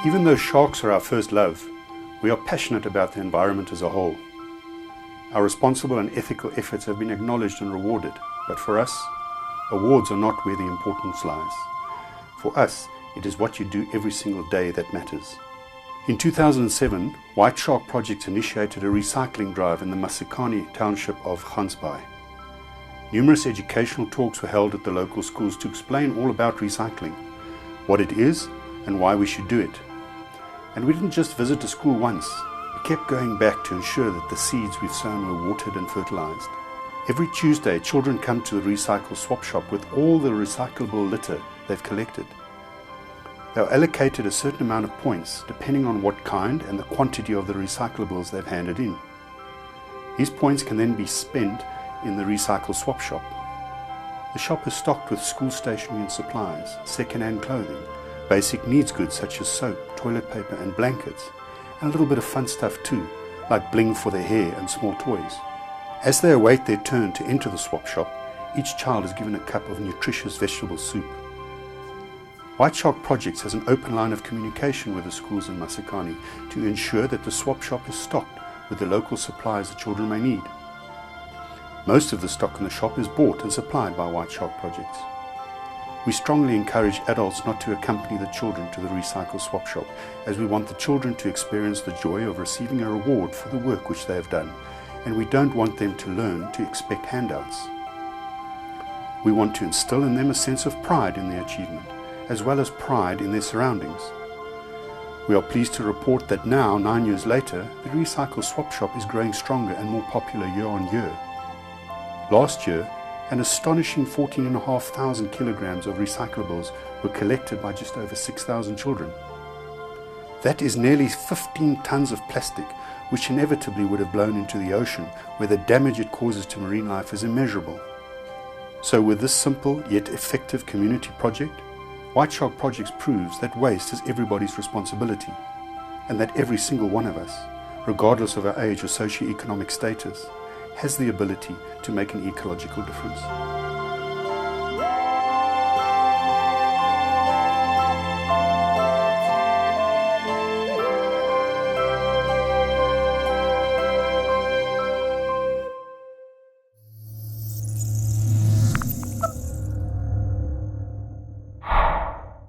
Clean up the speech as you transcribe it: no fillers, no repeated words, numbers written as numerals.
Even though sharks are our first love, we are passionate about the environment as a whole. Our responsible and ethical efforts have been acknowledged and rewarded, but for us, awards are not where the importance lies. For us, it is what you do every single day that matters. In 2007, White Shark Projects initiated a recycling drive in the Masikani township of Gansbaai. Numerous educational talks were held at the local schools to explain all about recycling, what it is and why we should do it. And we didn't just visit a school once, we kept going back to ensure that the seeds we've sown were watered and fertilized. Every Tuesday, children come to the recycle swap shop with all the recyclable litter they've collected. They are allocated a certain amount of points depending on what kind and the quantity of the recyclables they've handed in. These points can then be spent in the recycle swap shop. The shop is stocked with school stationery and supplies, second-hand clothing, basic needs goods such as soap, toilet paper and blankets, and a little bit of fun stuff too, like bling for their hair and small toys. As they await their turn to enter the swap shop, each child is given a cup of nutritious vegetable soup. White Shark Projects has an open line of communication with the schools in Masikani to ensure that the swap shop is stocked with the local supplies the children may need. Most of the stock in the shop is bought and supplied by White Shark Projects. We strongly encourage adults not to accompany the children to the recycle swap shop, as we want the children to experience the joy of receiving a reward for the work which they have done, and we don't want them to learn to expect handouts. We want to instill in them a sense of pride in their achievement, as well as pride in their surroundings. We are pleased to report that now, 9 years later, the recycle swap shop is growing stronger and more popular year on year. Last year, an astonishing 14,500 kilograms of recyclables were collected by just over 6,000 children. That is nearly 15 tons of plastic, which inevitably would have blown into the ocean, where the damage it causes to marine life is immeasurable. So with this simple yet effective community project, White Shark Projects proves that waste is everybody's responsibility, and that every single one of us, regardless of our age or socio-economic status, has the ability to make an ecological difference.